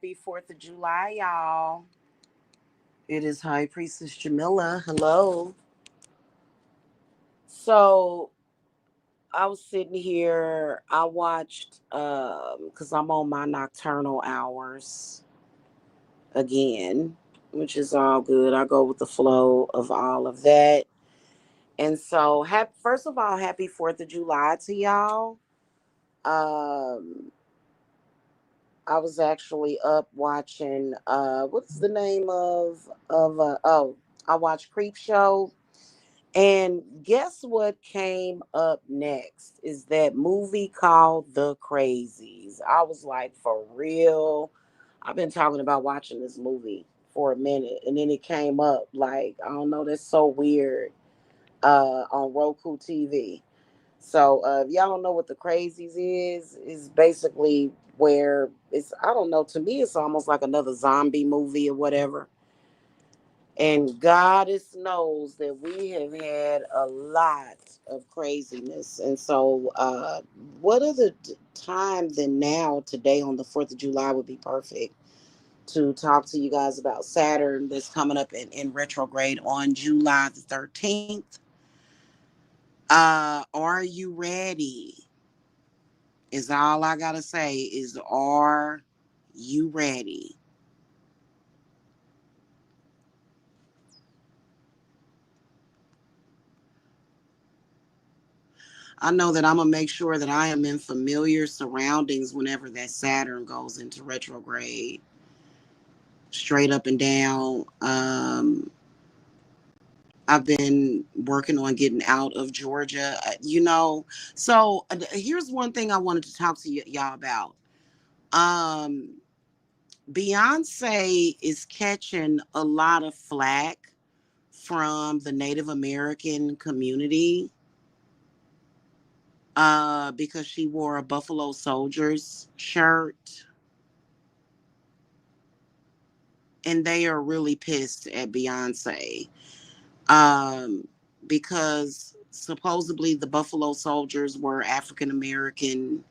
Happy 4th of July, y'all. It is High Priestess Jamila. Hello. So I was sitting here. I watched because I'm on my nocturnal hours again, which is all good. I go with the flow of all of that. And so first of all, happy 4th of July to y'all. Um I was actually up watching what's the name of I watched Creep Show, and guess what came up next is that movie called The Crazies. I was like, for real? I've been talking about watching this movie for a minute, and then it came up like, I don't know, that's so weird, on Roku TV. So if y'all don't know what The Crazies is basically where it's, I don't know, to me it's almost like another zombie movie or whatever. And Goddess knows that we have had a lot of craziness. And so what other time than now, today on the 4th of July would be perfect to talk to you guys about Saturn that's coming up in retrograde on July the 13th. Are you ready? Is all I gotta say is, are you ready? I know that I'm gonna make sure that I am in familiar surroundings whenever that Saturn goes into retrograde, straight up and down. I've been working on getting out of Georgia, So here's one thing I wanted to talk to y'all about. Um, Beyonce is catching a lot of flack from the Native American community because she wore a Buffalo Soldiers shirt, and they are really pissed at Beyonce um, because supposedly the Buffalo Soldiers were African American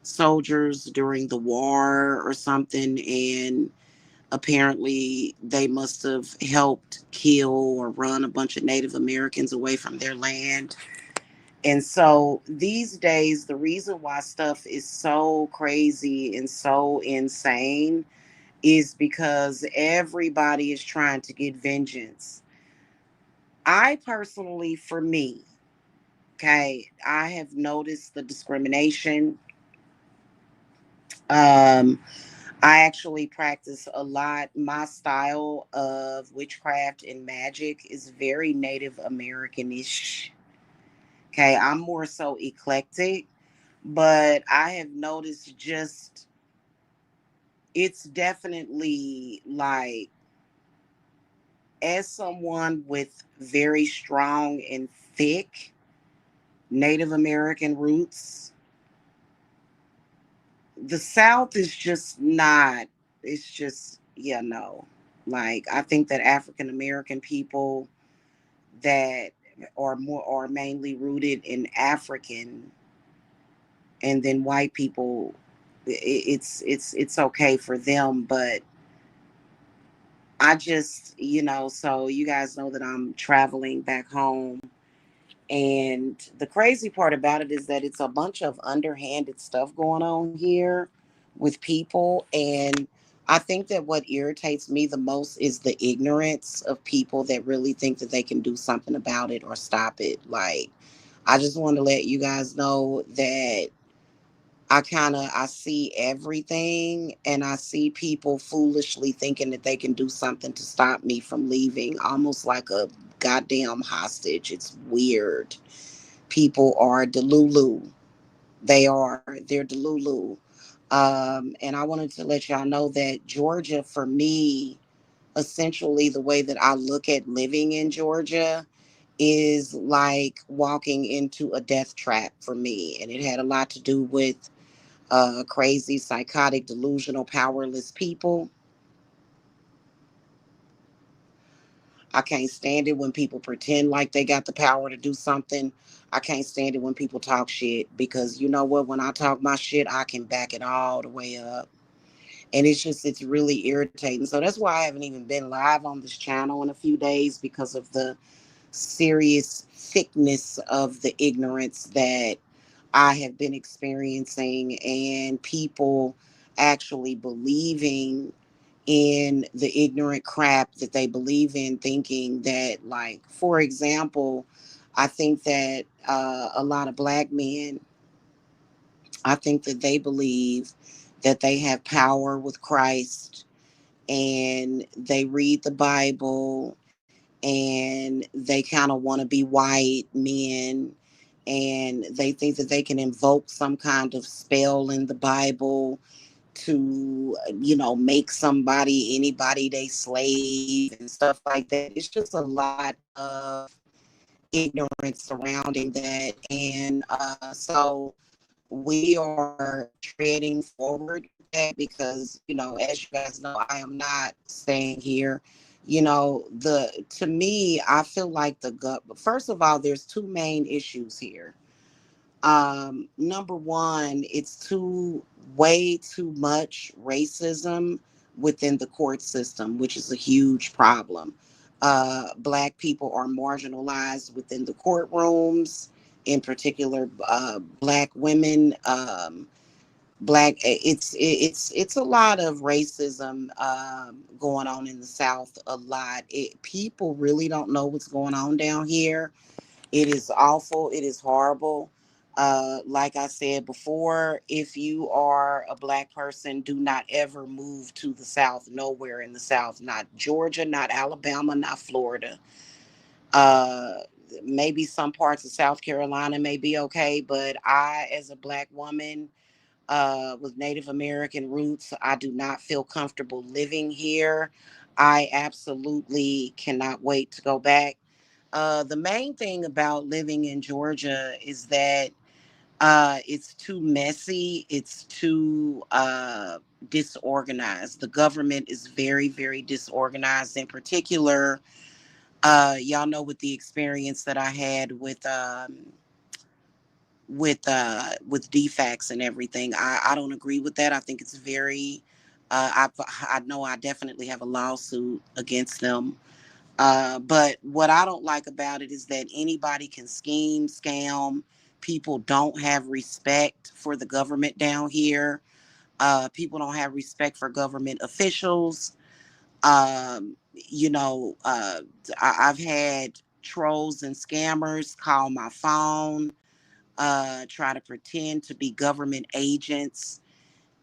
soldiers during the war or something, and apparently they must have helped kill or run a bunch of Native Americans away from their land. And so these days, the reason why stuff is so crazy and so insane is because everybody is trying to get vengeance. I personally, for me, okay, I have noticed the discrimination. Um, I actually practice a lot. My style of witchcraft and magic is very Native American-ish. Okay, I'm more so eclectic, but I have noticed just it's definitely like, as someone with very strong and thick Native American roots, the South is just not, it's just, yeah, no. Like, I think that African American people that are mainly rooted in African, and then white people, it's okay for them, but I just, so you guys know that I'm traveling back home. And the crazy part about it is that it's a bunch of underhanded stuff going on here with people. And I think that what irritates me the most is the ignorance of people that really think that they can do something about it or stop it. Like, I just want to let you guys know that I see everything, and I see people foolishly thinking that they can do something to stop me from leaving, almost like a goddamn hostage. It's weird. People are delulu. They're delulu. And I wanted to let y'all know that Georgia, for me, essentially the way that I look at living in Georgia is like walking into a death trap for me. And it had a lot to do with crazy, psychotic, delusional, powerless people. I can't stand it when people pretend like they got the power to do something. I can't stand it when people talk shit, because you know what? When I talk my shit, I can back it all the way up. And it's really irritating. So that's why I haven't even been live on this channel in a few days, because of the serious thickness of the ignorance that I have been experiencing, and people actually believing in the ignorant crap that they believe in, thinking that, like, for example, I think that a lot of black men, I think that they believe that they have power with Christ, and they read the Bible, and they kind of want to be white men, and they think that they can invoke some kind of spell in the Bible to, make somebody, anybody, they slave and stuff like that. It's just a lot of ignorance surrounding that. And so we are treading forward with that, because, as you guys know, I am not staying here. To me, I feel like first of all, there's two main issues here. Number one, it's way too much racism within the court system, which is a huge problem. Black people are marginalized within the courtrooms, in particular, black women. It's a lot of racism going on in the South. A lot. People really don't know what's going on down here. It is awful. It is horrible. Like I said before, if you are a black person, do not ever move to the South. Nowhere in the South. Not Georgia, not Alabama, not Florida. Uh, Maybe some parts of South Carolina may be okay, but I, as a black woman with Native American roots, I do not feel comfortable living here. I absolutely cannot wait to go back. The main thing about living in Georgia is that it's too messy. It's too disorganized. The government is very, very disorganized. In particular, y'all know, with the experience that I had with DFACs and everything, I don't agree with that. I think it's very. I know I definitely have a lawsuit against them. But what I don't like about it is that anybody can scheme, scam. People don't have respect for the government down here. People don't have respect for government officials. You know, I've had trolls and scammers call my phone, try to pretend to be government agents.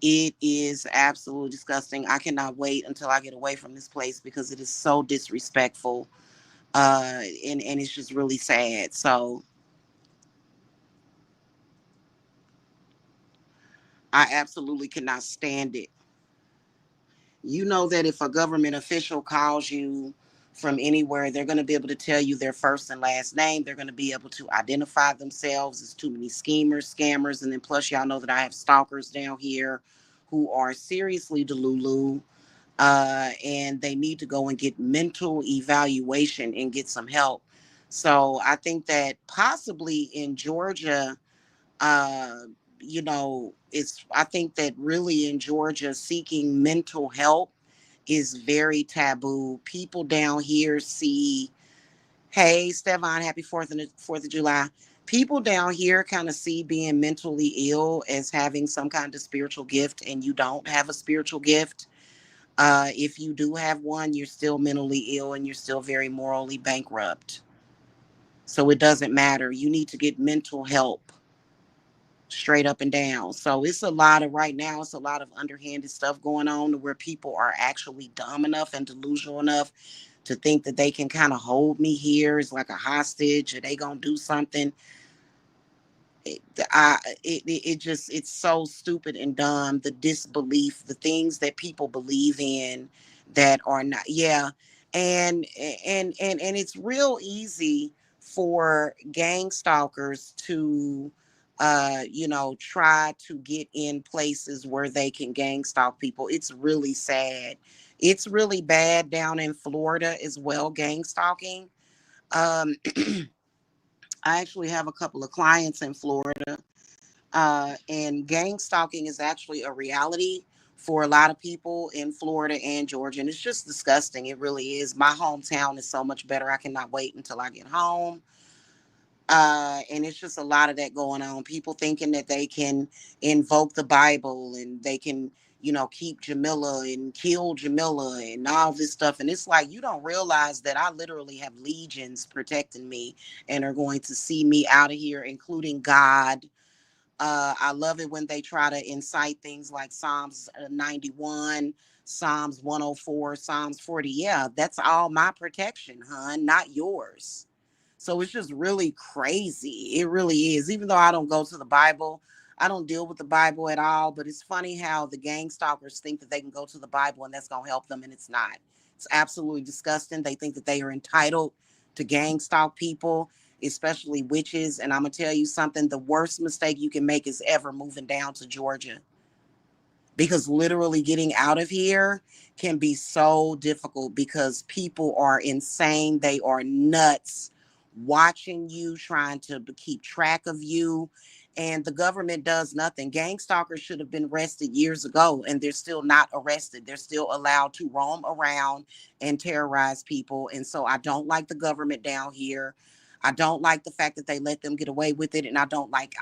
It is absolutely disgusting. I cannot wait until I get away from this place, because it is so disrespectful, and it's just really sad. So I absolutely cannot stand it. You know that if a government official calls you from anywhere, they're going to be able to tell you their first and last name. They're going to be able to identify themselves. There's too many schemers, scammers, and then plus y'all know that I have stalkers down here who are seriously delulu, and they need to go and get mental evaluation and get some help. So I think that possibly in Georgia, uh, I think that really in Georgia, seeking mental help is very taboo. People down here see, hey, Stefan, happy 4th of July. People down here kind of see being mentally ill as having some kind of spiritual gift, and you don't have a spiritual gift. If you do have one, you're still mentally ill and you're still very morally bankrupt. So it doesn't matter. You need to get mental help, straight up and down. So it's a lot of right now, it's a lot of underhanded stuff going on where people are actually dumb enough and delusional enough to think that they can kind of hold me here as like a hostage, or they gonna do something. It's so stupid and dumb. The disbelief, the things that people believe in that are not, yeah. And it's real easy for gang stalkers to try to get in places where they can gang stalk people. It's really sad. It's really bad down in Florida as well, gang stalking. um I actually have a couple of clients in Florida, and gang stalking is actually a reality for a lot of people in Florida and Georgia. And it's just disgusting. It really is. My hometown is so much better. I cannot wait until I get home. And it's just a lot of that going on. People thinking that they can invoke the Bible and they can, keep Jamila and kill Jamila and all this stuff. And it's like, you don't realize that I literally have legions protecting me and are going to see me out of here, including God. I love it when they try to incite things like Psalms 91, Psalms 104, Psalms 40. Yeah, that's all my protection, hun, not yours. So it's just really crazy. It really is. Even though I don't go to the Bible, I don't deal with the Bible at all. But it's funny how the gang stalkers think that they can go to the Bible and that's going to help them, and it's not. It's absolutely disgusting. They think that they are entitled to gang stalk people, especially witches. And I'm going to tell you something, the worst mistake you can make is ever moving down to Georgia, because literally getting out of here can be so difficult because people are insane. They are nuts, watching you, trying to keep track of you. And the government does nothing. Gang stalkers should have been arrested years ago, and they're still not arrested. They're still allowed to roam around and terrorize people. And so I don't like the government down here. I don't like the fact that they let them get away with it, and I don't like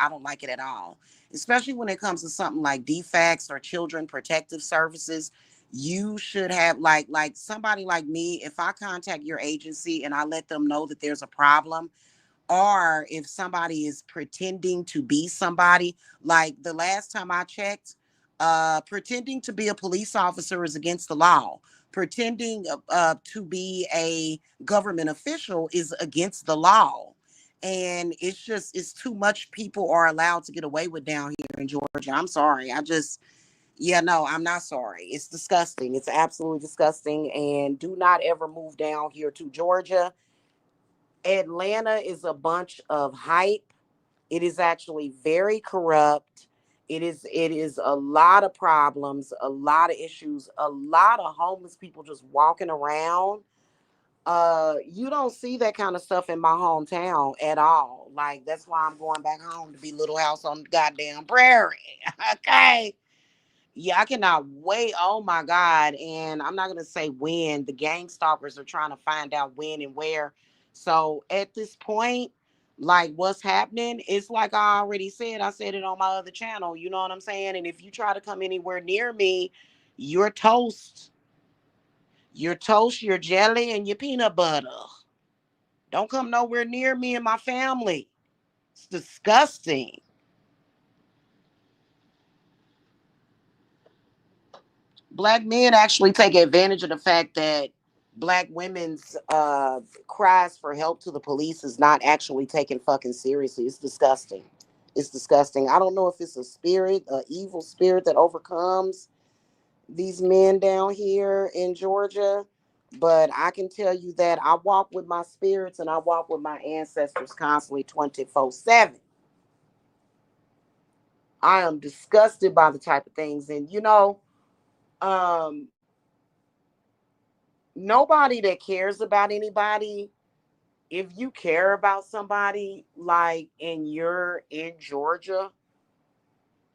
it at all, especially when it comes to something like DFACS or Children Protective Services. You should have like somebody like me, if I contact your agency and I let them know that there's a problem, or if somebody is pretending to be somebody, like the last time I checked, pretending to be a police officer is against the law. Pretending to be a government official is against the law. And it's too much people are allowed to get away with down here in Georgia. I'm sorry. Yeah, no, I'm not sorry. It's disgusting. It's absolutely disgusting. And do not ever move down here to Georgia. Atlanta is a bunch of hype. It is actually very corrupt. It is a lot of problems, a lot of issues, a lot of homeless people just walking around. You don't see that kind of stuff in my hometown at all. Like, that's why I'm going back home to be Little House on the goddamn prairie. Okay. Yeah, I cannot wait. Oh my God. And I'm not going to say when. The gang stalkers are trying to find out when and where. So at this point, like, what's happening, it's like I already said. I said it on my other channel. You know what I'm saying? And if you try to come anywhere near me, you're toast. You're toast, your jelly, and your peanut butter. Don't come nowhere near me and my family. It's disgusting. Black men actually take advantage of the fact that black women's cries for help to the police is not actually taken fucking seriously. It's disgusting. It's disgusting. I don't know if it's a spirit, an evil spirit that overcomes these men down here in Georgia, but I can tell you that I walk with my spirits and I walk with my ancestors constantly 24/7. I am disgusted by the type of things. And, um, nobody that cares about anybody, if you care about somebody, like, and you're in Georgia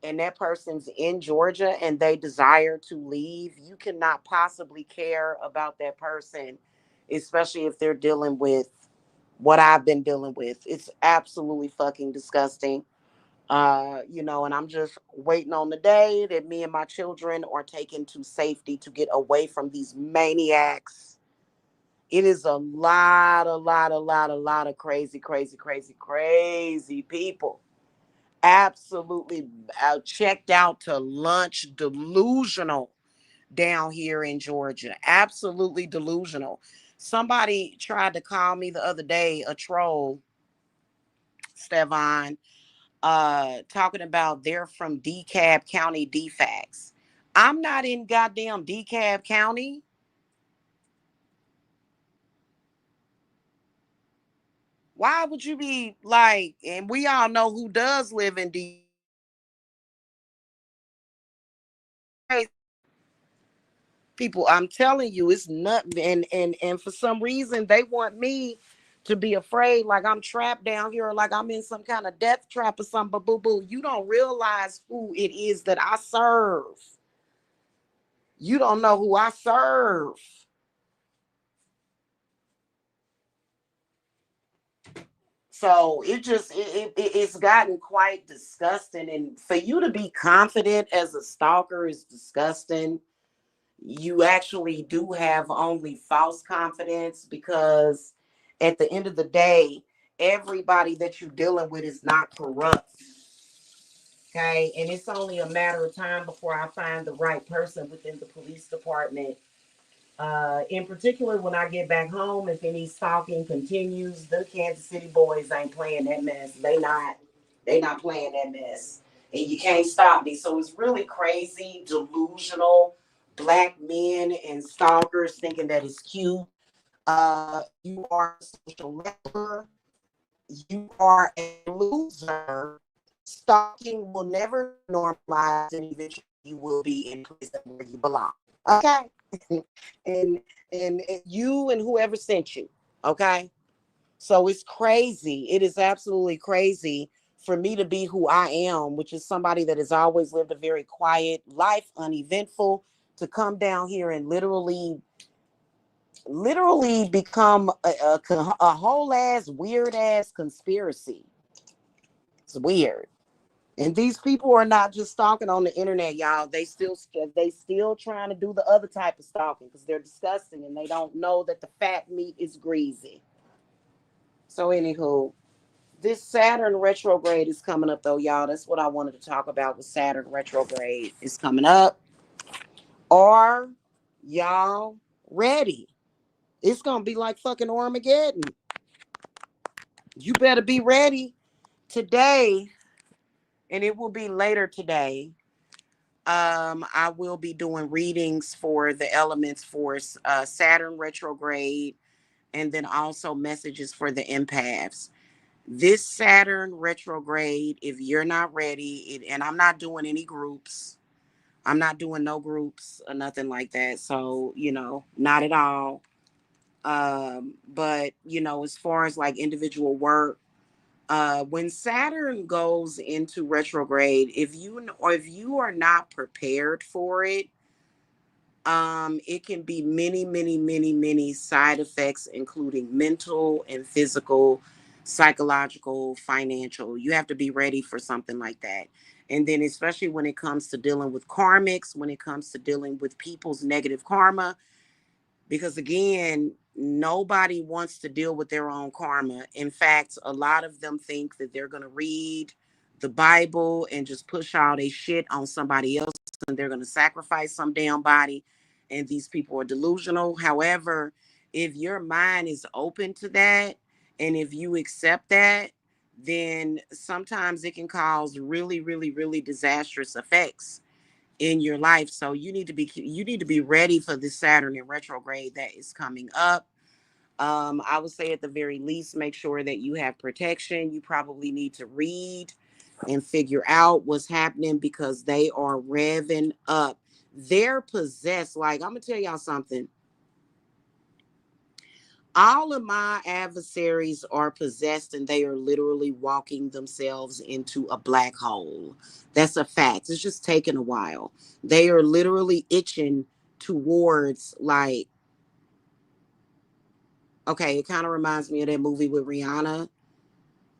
and that person's in Georgia and they desire to leave, you cannot possibly care about that person, especially if they're dealing with what I've been dealing with. It's absolutely fucking disgusting. And I'm just waiting on the day that me and my children are taken to safety to get away from these maniacs. It is a lot of crazy, crazy, crazy, crazy people. Absolutely checked out to lunch, delusional down here in Georgia. Absolutely delusional. Somebody tried to call me the other day, a troll, Stevan, talking about they're from DeKalb County DFACS. I'm not in goddamn DeKalb County. Why would you be like, and we all know who does live in D. People, I'm telling you, it's nut. And for some reason they want me to be afraid, like I'm trapped down here, or like I'm in some kind of death trap or something. But boo boo, you don't realize who it is that I serve. You don't know who I serve. So it's gotten quite disgusting. And for you to be confident as a stalker is disgusting. You actually do have only false confidence, because at the end of the day, everybody that you're dealing with is not corrupt. Okay. And it's only a matter of time before I find the right person within the police department. In particular, when I get back home, if any stalking continues, the Kansas City boys ain't playing that mess. They not playing that mess. And you can't stop me. So it's really crazy, delusional black men and stalkers thinking that it's cute. You are a social leveler. You are a loser. Stalking will never normalize, and eventually you will be in prison where you belong. Okay. and and you and whoever sent you. Okay. So it's crazy. It is absolutely crazy for me to be who I am, which is somebody that has always lived a very quiet life, uneventful, to come down here and literally become a whole ass weird ass conspiracy. It's weird. And these people are not just stalking on the internet, y'all. They still trying to do the other type of stalking, because they're disgusting and they don't know that the fat meat is greasy. So anywho, this Saturn retrograde is coming up though, y'all. That's what I wanted to talk about. With Saturn retrograde is coming up. Are y'all ready? It's gonna be like fucking Armageddon. You better be ready today, and it will be later today. I will be doing readings for the elements for Saturn retrograde, and then also messages for the empaths. This Saturn retrograde, if you're not ready, and I'm not doing any groups, I'm not doing no groups or nothing like that. So, not at all. But, as far as like individual work, when Saturn goes into retrograde, if you are not prepared for it, it can be many, many, many, many side effects, including mental and physical, psychological, financial. You have to be ready for something like that. And then, especially when it comes to dealing with karmics, when it comes to dealing with people's negative karma, because again, nobody wants to deal with their own karma. In fact, a lot of them think that they're going to read the Bible and just push all their shit on somebody else, and they're going to sacrifice some damn body. And these people are delusional. However, if your mind is open to that, and if you accept that, then sometimes it can cause really, really, really disastrous effects in your life. So you need to be ready for this Saturn in retrograde that is coming up. I would say at the very least, make sure that you have protection. You probably need to read and figure out what's happening, because they are revving up. They're possessed. Like, I'm gonna tell y'all something. All of my adversaries are possessed, and they are literally walking themselves into a black hole. That's a fact. It's just taking a while. They are literally itching towards, like, okay, it kind of reminds me of that movie with Rihanna.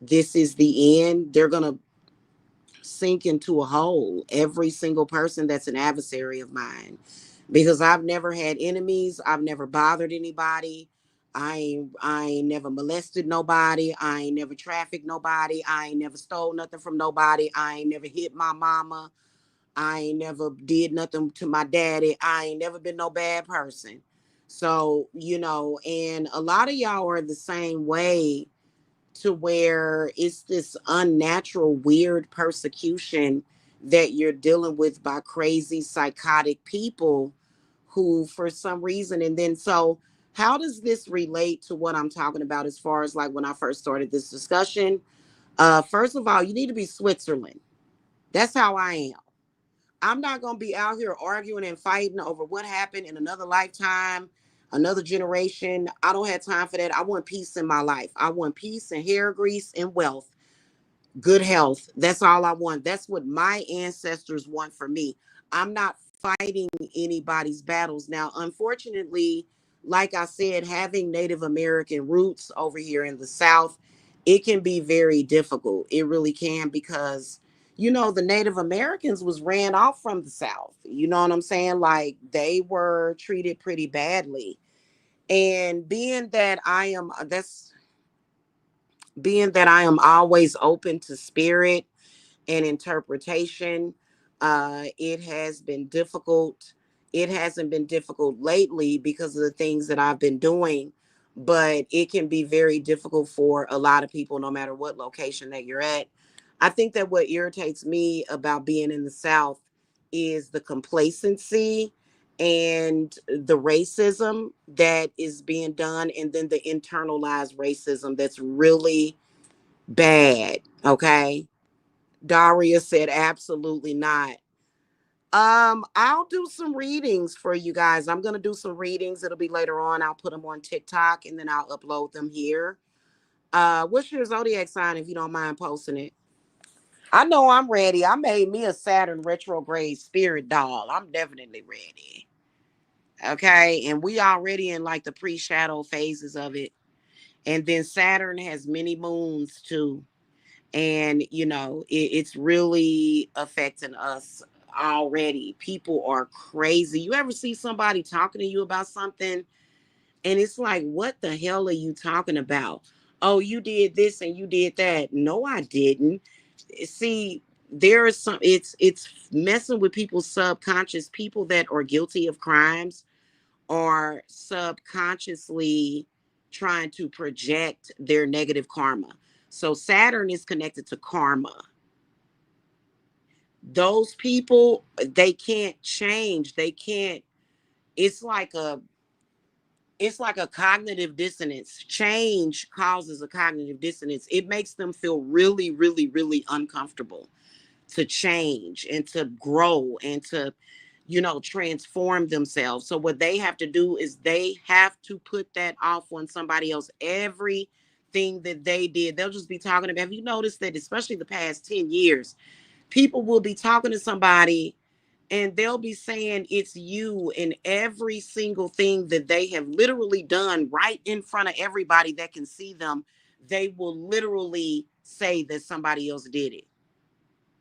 This is the end. They're going to sink into a hole. Every single person that's an adversary of mine, because I've never had enemies. I've never bothered anybody. I ain't never molested nobody. I ain't never trafficked nobody. I ain't never stole nothing from nobody. I ain't never hit my mama. I ain't never did nothing to my daddy. I ain't never been no bad person. So, and a lot of y'all are the same way, to where it's this unnatural, weird persecution that you're dealing with by crazy, psychotic people who, for some reason, and then so how does this relate to what I'm talking about as far as like when I first started this discussion? First of all, you need to be Switzerland. That's how I am. I'm not going to be out here arguing and fighting over what happened in another lifetime, another generation. I don't have time for that. I want peace in my life. I want peace and hair grease and wealth, good health. That's all I want. That's what my ancestors want for me. I'm not fighting anybody's battles. Now, unfortunately, like I said, having Native American roots over here in the South, it can be very difficult. It really can, because the Native Americans was ran off from the South. You know what I'm saying? Like, they were treated pretty badly. And being that I am always open to spirit and interpretation. It has been difficult. It hasn't been difficult lately because of the things that I've been doing, but it can be very difficult for a lot of people, no matter what location that you're at. I think that what irritates me about being in the South is the complacency and the racism that is being done, and then the internalized racism that's really bad. Okay. Daria said absolutely not. I'll do some readings for you guys. I'm gonna do some readings. It'll be later on. I'll put them on TikTok and then I'll upload them here. What's your zodiac sign, if you don't mind posting it? I know I'm ready. I made me a Saturn retrograde spirit doll. I'm definitely ready. Okay, and we already in like the pre-shadow phases of it. And then Saturn has many moons too. And it's really affecting us already. People are crazy. You ever see somebody talking to you about something and it's like, what the hell are you talking about? Oh, you did this and you did that. No, I didn't. See, there is some, it's messing with people's subconscious. People that are guilty of crimes are subconsciously trying to project their negative karma. So Saturn is connected to karma. Those people, they can't change. They can't. It's like a it's like a cognitive dissonance. Change causes a cognitive dissonance. It makes them feel really, really, really uncomfortable to change and to grow and to transform themselves. So what they have to do is they have to put that off on somebody else. Everything that they did, they'll just be talking about. Have you noticed that, especially the past 10 years, people will be talking to somebody and they'll be saying it's you, and every single thing that they have literally done right in front of everybody that can see them, they will literally say that somebody else did it.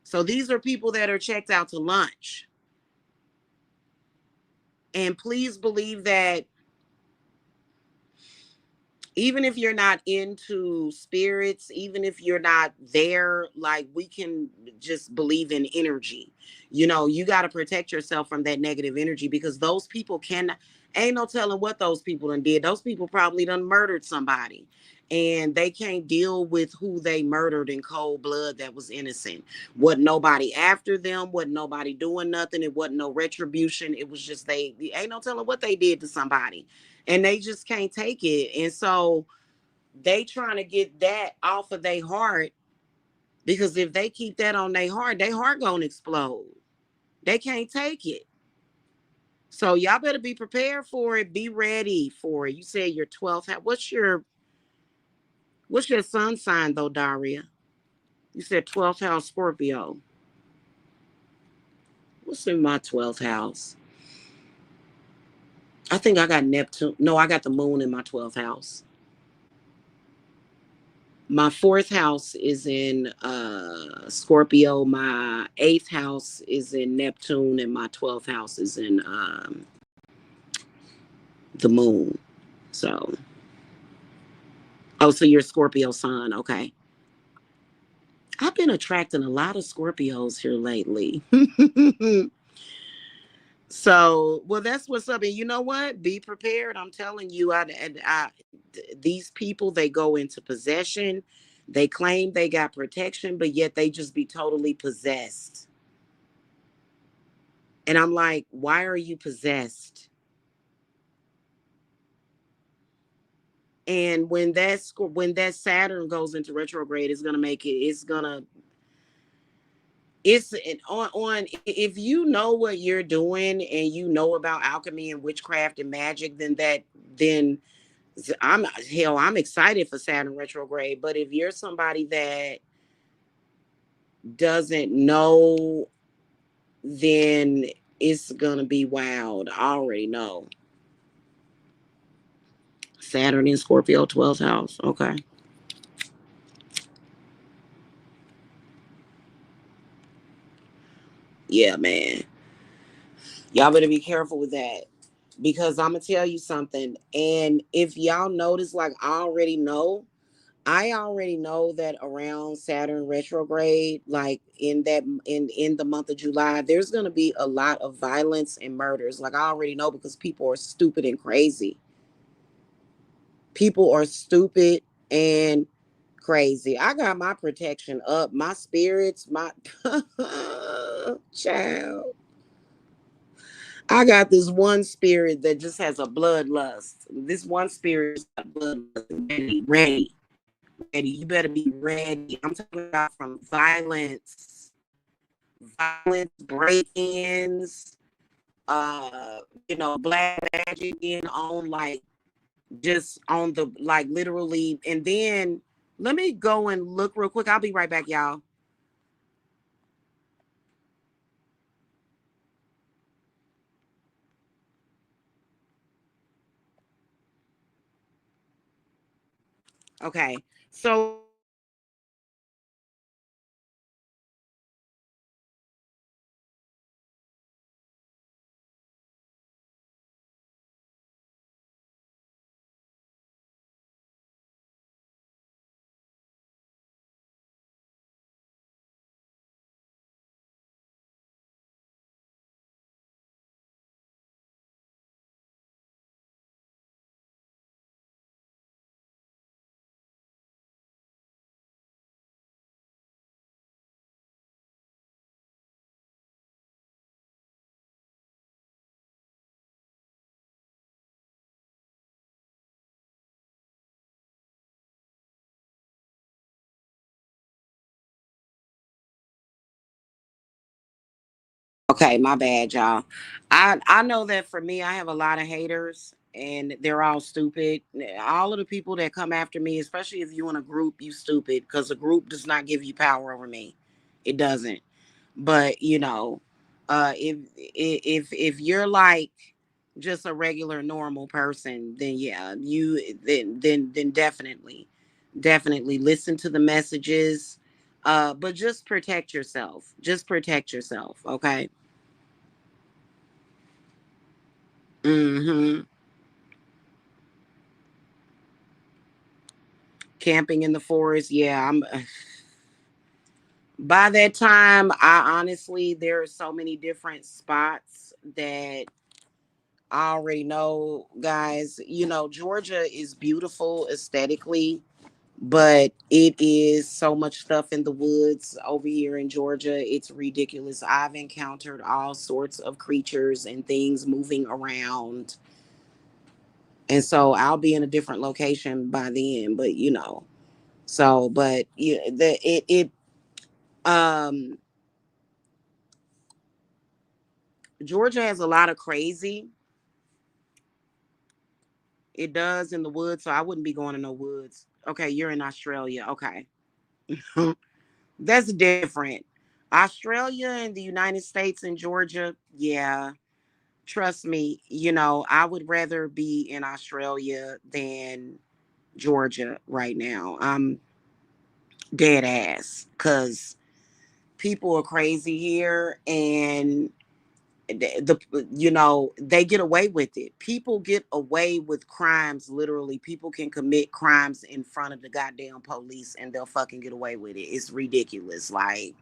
So these are people that are checked out to lunch. And please believe that even if you're not into spirits, even if you're not there, like, we can just believe in energy. You got to protect yourself from that negative energy, because those people ain't no telling what those people done did. Those people probably done murdered somebody, and they can't deal with who they murdered in cold blood that was innocent. Wasn't nobody after them, wasn't nobody doing nothing. It wasn't no retribution. It was just, they ain't no telling what they did to somebody, and they just can't take it. And so they trying to get that off of their heart, because if they keep that on their heart gonna explode. They can't take it. So y'all better be prepared for it. Be ready for it. You said your 12th house. What's your sun sign though, Daria? You said 12th house Scorpio. What's in my 12th house? I think I got Neptune. No, I got the moon in my 12th house. My fourth house is in Scorpio. My eighth house is in Neptune, and my 12th house is in the moon. So, oh, so you're Scorpio sun. Okay. I've been attracting a lot of Scorpios here lately. So, well, that's what's up. And you know what? Be prepared. I'm telling you, these people, they go into possession. They claim they got protection, but yet they just be totally possessed. And I'm like, why are you possessed? And when that Saturn goes into retrograde, it's gonna make it. It's on. If you know what you're doing and you know about alchemy and witchcraft and magic, then I'm excited for Saturn retrograde. But if you're somebody that doesn't know, then It's gonna be wild. I already know. Saturn in Scorpio, 12th house. Okay. Yeah, man. Y'all better be careful with that. Because I'm gonna tell you something. And if y'all notice, like I already know that around Saturn retrograde, like in the month of July, there's gonna be a lot of violence and murders. Like I already know because people are stupid and crazy. People are stupid and crazy. I got my protection up, my spirits, my child. I got this one spirit that just has a bloodlust. This one spirit just got bloodlust. Ready, ready, ready. You better be ready. I'm talking about from violence, break-ins, black magic being on like just on the like literally. And then let me go and look real quick. I'll be right back, y'all. Okay. So okay, my bad, y'all. I know that for me, I have a lot of haters, and they're all stupid. All of the people that come after me, especially if you in a group, you stupid because a group does not give you power over me. It doesn't. But if you're like just a regular normal person, then yeah, then definitely listen to the messages. But just protect yourself. Just protect yourself. Okay. Mm-hmm. Camping in the forest. Yeah, I'm by that time, I honestly there are so many different spots that I already know, guys. Georgia is beautiful aesthetically, but it is so much stuff in the woods over here in Georgia. It's ridiculous. I've encountered all sorts of creatures and things moving around. And so I'll be in a different location by then, but but yeah, the it um Georgia has a lot of crazy. It does in the woods, so I wouldn't be going to no woods. Okay, you're in Australia. Okay. That's different. Australia and the United States and Georgia, yeah. Trust me, I would rather be in Australia than Georgia right now. I'm dead ass because people are crazy here, and they get away with it. People get away with crimes. Literally, people can commit crimes in front of the goddamn police and they'll fucking get away with it. It's ridiculous. Like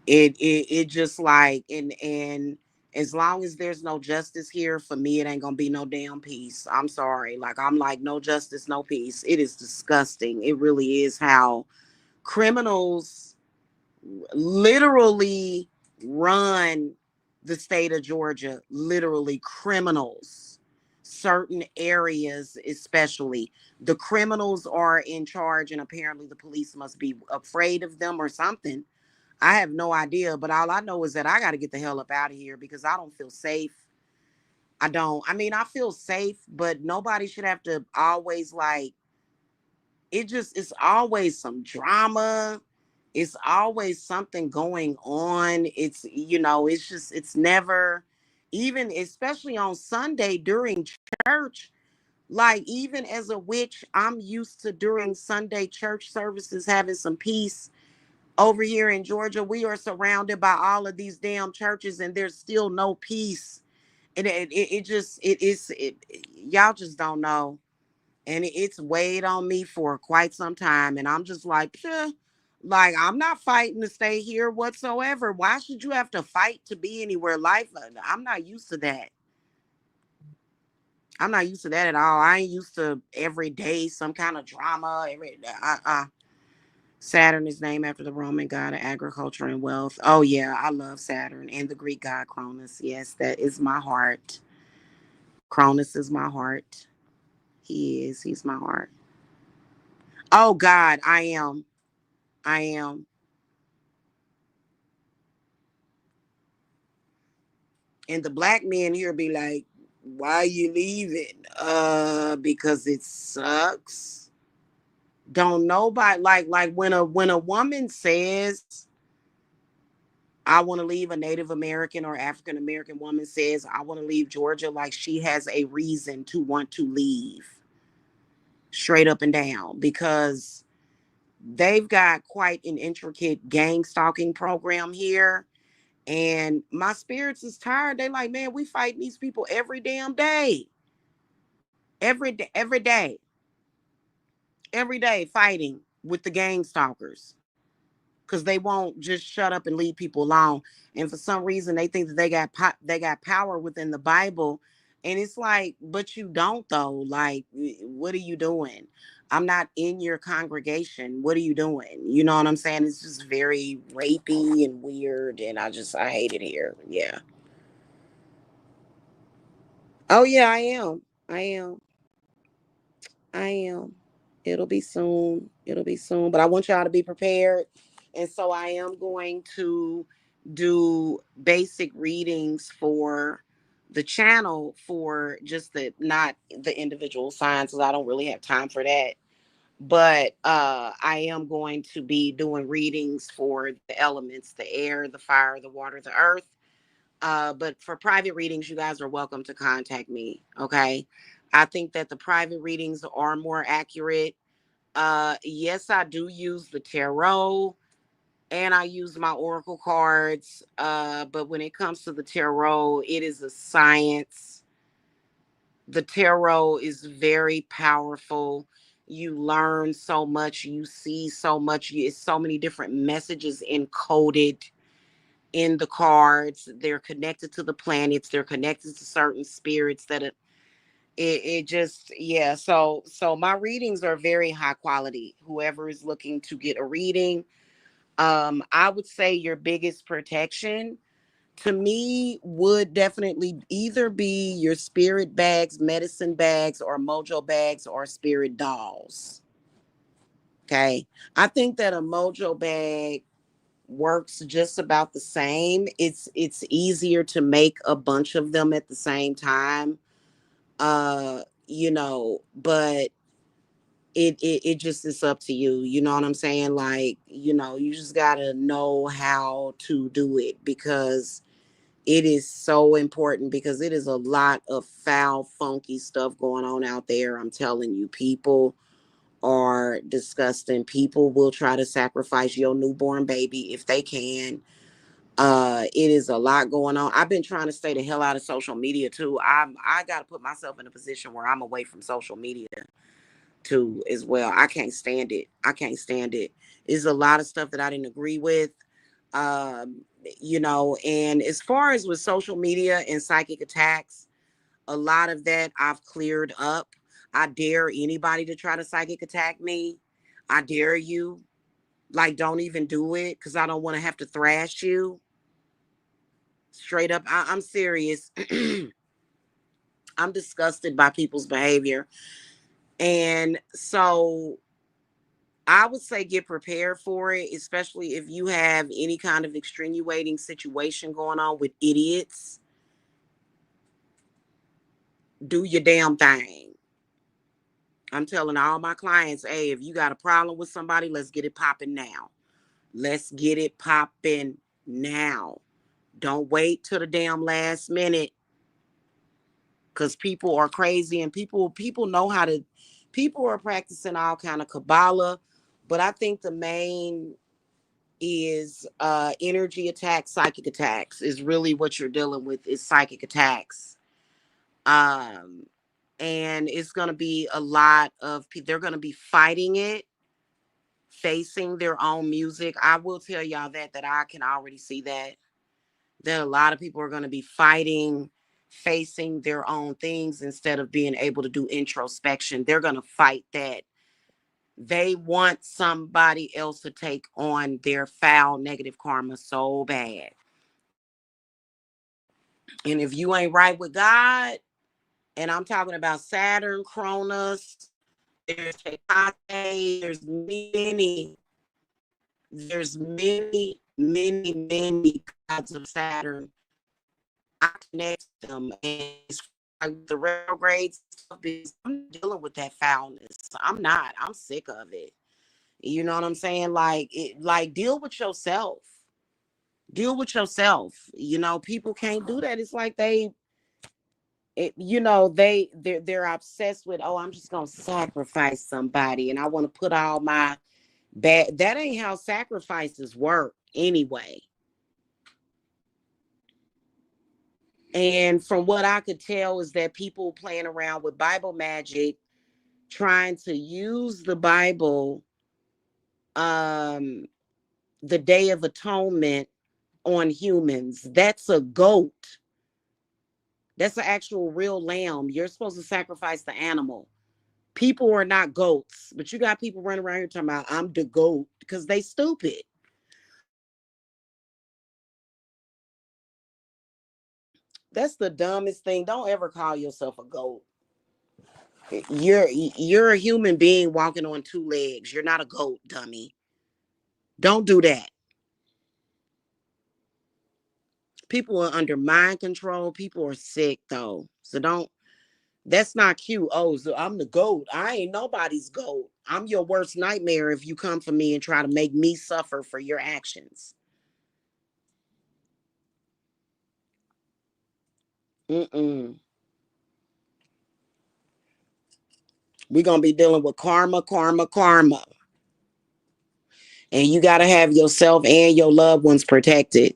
it just like and as long as there's no justice here, for me it ain't gonna be no damn peace. I'm sorry. Like I'm like, no justice, no peace. It is disgusting. It really is how criminals literally run the state of Georgia. Literally, criminals, certain areas, especially the criminals are in charge, and apparently the police must be afraid of them or something. I have no idea, but all I know is that I got to get the hell up out of here because I don't feel safe. I don't. I mean, I feel safe, but nobody should have to always like it's always some drama It's always something going on. It's, you know, it's just, it's never, even especially on Sunday during church. Like, even as a witch, I'm used to during Sunday church services having some peace. Over here in Georgia, we are surrounded by all of these damn churches, and there's still no peace. And it just, it is, y'all just don't know. And it's weighed on me for quite some time. And I'm just like, "Psha, like, I'm not fighting to stay here whatsoever. Why should you have to fight to be anywhere? Life, I'm not used to that. I'm not used to that at all. I ain't used to every day some kind of drama. Saturn is named after the Roman god of agriculture and wealth. Oh yeah, I love Saturn and the Greek god Cronus. Yes, that is my heart. Cronus is my heart. He is. He's my heart. Oh God, I am. I am. And the black men here be like, "Why you leaving?" Because it sucks. Don't nobody like when a woman says, I want to leave, a Native American or African American woman says, I want to leave Georgia, like she has a reason to want to leave, straight up and down, because they've got quite an intricate gang stalking program here. And my spirits is tired. They like, man, we fight these people every damn day. Every day, every day fighting with the gang stalkers. Because they won't just shut up and leave people alone. And for some reason, they think that they got power within the Bible, and it's like, but you don't though. Like, what are you doing? I'm not in your congregation. What are you doing? You know what I'm saying? It's just very rapey and weird, and I hate it here. Yeah. Oh yeah, I am. I am. I am. It'll be soon. It'll be soon. But I want y'all to be prepared. And so I am going to do basic readings for the channel, for just the, not the individual signs, because I don't really have time for that. But I am going to be doing readings for the elements, the air, the fire, the water, the earth. But for private readings, you guys are welcome to contact me. Okay. I think that the private readings are more accurate. Yes, I do use the tarot and I use my oracle cards. But when it comes to the tarot, it is a science. The tarot is very powerful. You learn so much, you see so much, it's so many different messages encoded in the cards. They're connected to the planets, they're connected to certain spirits that it just, yeah. So my readings are very high quality. Whoever is looking to get a reading, I would say your biggest protection to me would definitely either be your spirit bags, medicine bags, or mojo bags, or spirit dolls. Okay. I think that a mojo bag works just about the same. It's easier to make a bunch of them at the same time. You know, but it just is up to you. You know what I'm saying? Like, you know, you just gotta know how to do it, because it is so important, because it is a lot of foul, funky stuff going on out there. I'm telling you, people are disgusting. People will try to sacrifice your newborn baby if they can. It is a lot going on. I've been trying to stay the hell out of social media too. I got to put myself in a position where I'm away from social media too as well. I can't stand it. I can't stand it. There's a lot of stuff that I didn't agree with. Um, you know, and as far as with social media and psychic attacks, a lot of that I've cleared up. I dare anybody to try to psychic attack me. I dare you. Like, don't even do it, because I don't want to have to thrash you. Straight up, I'm serious. I'm disgusted by people's behavior. And so I would say get prepared for it, especially if you have any kind of extenuating situation going on with idiots. Do your damn thing. I'm telling all my clients, hey, if you got a problem with somebody, let's get it popping now. Let's get it popping now. Don't wait till the damn last minute, because people are crazy, and people know how to. People are practicing all kind of Kabbalah, but I think the main is energy attacks, psychic attacks is really what you're dealing with, is psychic attacks. Um, and it's going to be a lot of people, they're going to be fighting it, facing their own music. I will tell y'all that I can already see that a lot of people are going to be fighting, facing their own things instead of being able to do introspection. They're going to fight that. They want somebody else to take on their foul negative karma so bad. And if you ain't right with God, and I'm talking about Saturn, Cronus, there's Hecate, there's many gods of Saturn. I connect them, and it's like the retrograde stuff is, I'm dealing with that foulness. I'm not. I'm sick of it. You know what I'm saying? Like deal with yourself. Deal with yourself. You know, people can't do that. It's like they're obsessed with, oh, I'm just gonna sacrifice somebody, and I want to put all my bad. That ain't how sacrifices work anyway. And from what I could tell is that people playing around with Bible magic, trying to use the Bible, um, the Day of Atonement on humans. That's a goat. That's an actual real lamb. You're supposed to sacrifice the animal. People are not goats, but you got people running around here talking about I'm the goat because they stupid. That's the dumbest thing. Don't ever call yourself a goat. You're a human being walking on two legs. You're not a goat, dummy. Don't do that. People are under mind control. People are sick though. So don't, that's not cute. Oh, so I'm the goat. I ain't nobody's goat. I'm your worst nightmare if you come for me and try to make me suffer for your actions. Mm-mm. We're gonna be dealing with karma, karma, karma. And you gotta have yourself and your loved ones protected.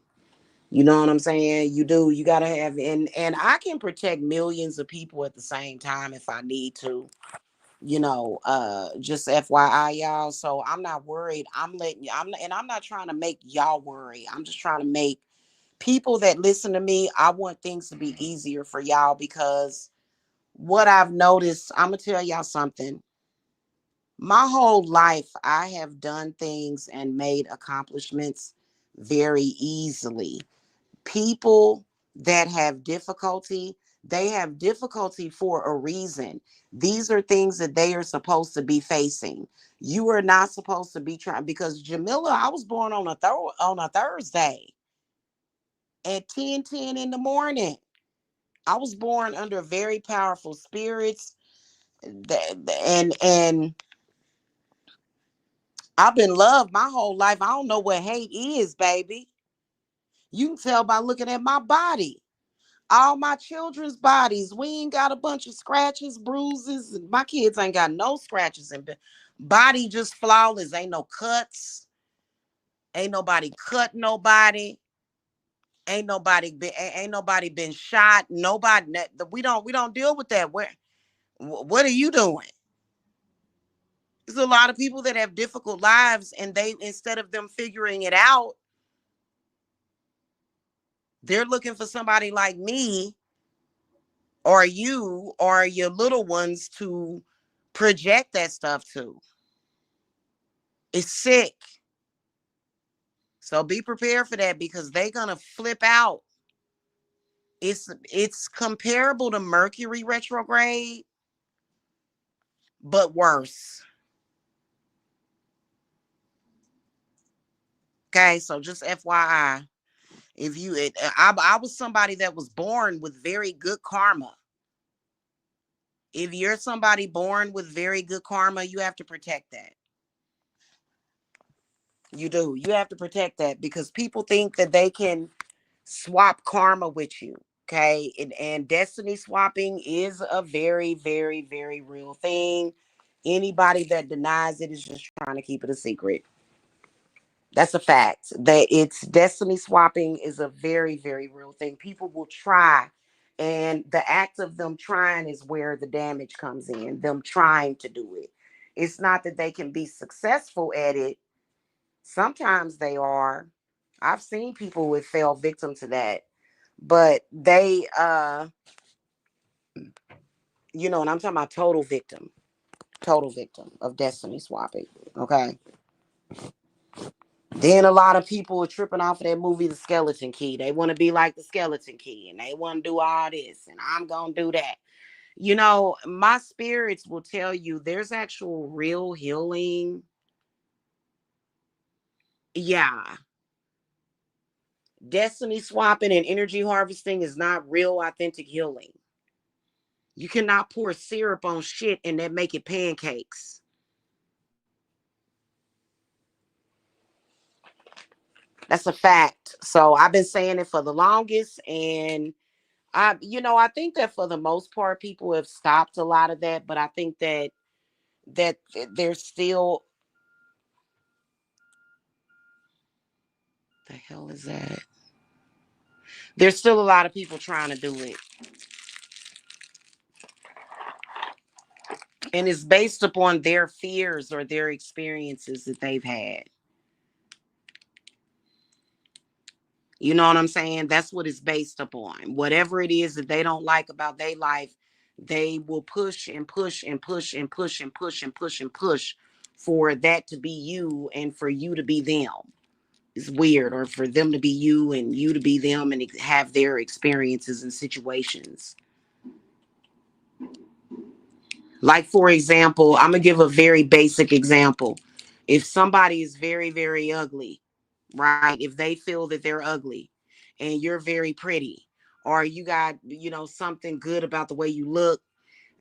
You know what I'm saying? You do. You gotta have, and I can protect millions of people at the same time if I need to. Just FYI, y'all. So I'm not worried. I'm not trying to make y'all worry. I'm just trying to make people that listen to me, I want things to be easier for y'all, because what I've noticed, I'm gonna tell y'all something. My whole life, I have done things and made accomplishments very easily. People that have difficulty, they have difficulty for a reason. These are things that they are supposed to be facing. You are not supposed to be trying, because Jamila, I was born on a Thursday at 10:10 in the morning. I was born under very powerful spirits, and I've been loved my whole life. I don't know what hate is, baby. You can tell by looking at my body. All my children's bodies, we ain't got a bunch of scratches, bruises. My kids ain't got no scratches, and body just flawless. Ain't no cuts. Ain't nobody cut nobody. Ain't nobody been shot. Nobody. We don't deal with that. What are you doing? There's a lot of people that have difficult lives, and they, instead of them figuring it out, they're looking for somebody like me or you or your little ones to project that stuff to. It's sick. So be prepared for that, because they're gonna flip out. It's comparable to Mercury retrograde, but worse. Okay, so just FYI, I was somebody that was born with very good karma. If you're somebody born with very good karma, you have to protect that. You do. You have to protect that because people think that they can swap karma with you. Okay. And destiny swapping is a very, very, very real thing. Anybody that denies it is just trying to keep it a secret. That's a fact. That it's destiny swapping is a very, very real thing. People will try. And the act of them trying is where the damage comes in, them trying to do it. It's not that they can be successful at it. Sometimes they are. I've seen people who fell victim to that. But and I'm talking about total victim of destiny swapping. Okay. Then a lot of people are tripping off of that movie, The Skeleton Key. They want to be like the Skeleton Key and they want to do all this and I'm going to do that. My spirits will tell you there's actual real healing. Yeah. Destiny swapping and energy harvesting is not real authentic healing. You cannot pour syrup on shit and then make it pancakes. That's a fact. So I've been saying it for the longest, and I think that for the most part, people have stopped a lot of that. But I think that there's still the hell is that? There's still a lot of people trying to do it, and it's based upon their fears or their experiences that they've had. You know what I'm saying? That's what it's based upon. Whatever it is that they don't like about their life, they will push and push and push and push and push and push and push for that to be you and for you to be them. It's weird, or for them to be you and you to be them and have their experiences and situations. Like, for example, I'm going to give a very basic example. If somebody is very, very ugly, right? If they feel that they're ugly and you're very pretty, or you got, something good about the way you look,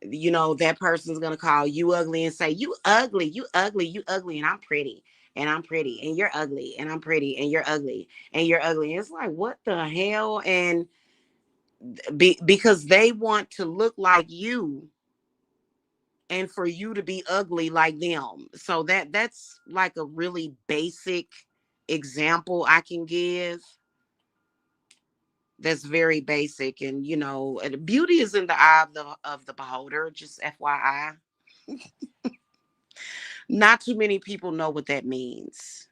that person's going to call you ugly and say, you ugly, you ugly, you ugly, and I'm pretty. And I'm pretty, and you're ugly, and I'm pretty, and you're ugly, and you're ugly. And it's like, what the hell? And because they want to look like you, and for you to be ugly like them. So that's like a really basic example I can give. That's very basic, and beauty is in the eye of the beholder. Just FYI, not too many people know what that means.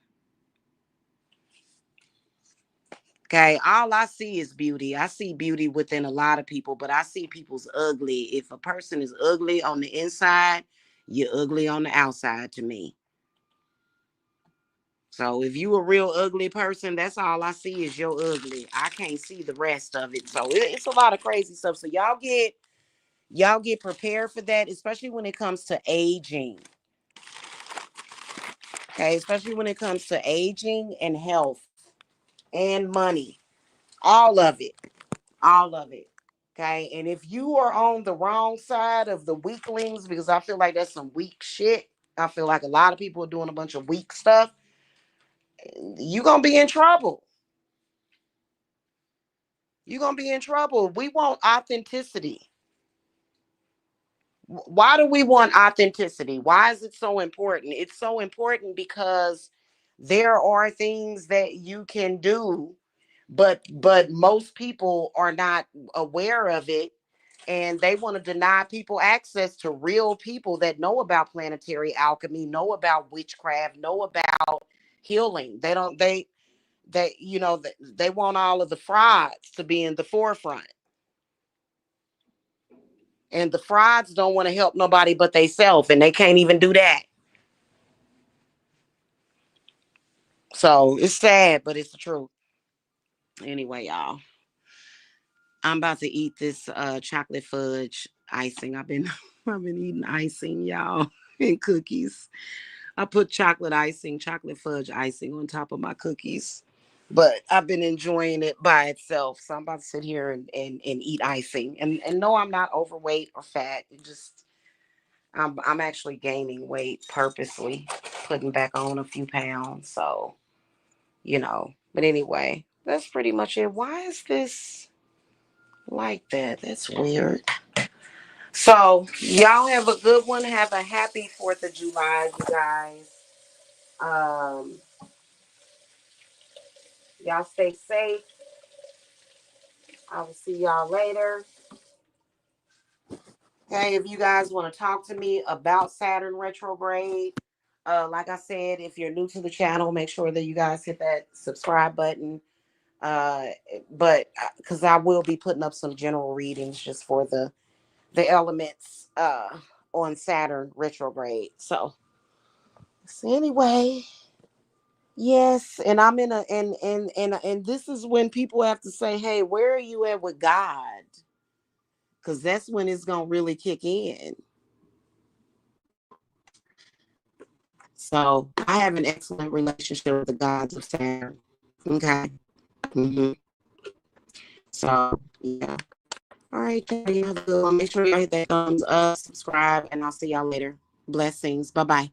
Okay, all I see is beauty. I see beauty within a lot of people, but I see people's ugly. If a person is ugly on the inside, you're ugly on the outside to me. So if you a real ugly person, that's all I see is your ugly. I can't see the rest of it. So it's a lot of crazy stuff. So y'all get prepared for that, especially when it comes to aging. Okay, especially when it comes to aging and health and money. All of it. All of it. Okay. And if you are on the wrong side of the weaklings, because I feel like that's some weak shit. I feel like a lot of people are doing a bunch of weak stuff. You're gonna be in trouble. You're gonna be in trouble. We want authenticity. Why do we want authenticity? Why is it so important? It's so important because there are things that you can do, but most people are not aware of it, and they want to deny people access to real people that know about planetary alchemy, know about witchcraft, know about healing. They want all of the frauds to be in the forefront. And the frauds don't want to help nobody but theyself, and they can't even do that. So it's sad, but it's the truth. Anyway, y'all, I'm about to eat this chocolate fudge icing. I've been eating icing, y'all, and cookies. I put chocolate fudge icing on top of my cookies. But I've been enjoying it by itself. So I'm about to sit here and eat icing. And no, I'm not overweight or fat. I'm actually gaining weight purposely. putting back on a few pounds. So, but anyway, that's pretty much it. Why is this like that? That's weird. So, y'all have a good one. Have a happy 4th of July, you guys. Um, y'all stay safe. I will see y'all later. Hey, if you guys want to talk to me about Saturn retrograde, like I said, if you're new to the channel, make sure that you guys hit that subscribe button. Uh, but because I will be putting up some general readings just for the elements on Saturn retrograde. So anyway, yes, and I'm in a and this is when people have to say, "Hey, where are you at with God?" Because that's when it's gonna really kick in. So I have an excellent relationship with the gods of Saturn. Okay. So yeah. All right, y'all have a good one. Make sure y'all hit that thumbs up, subscribe, and I'll see y'all later. Blessings. Bye bye.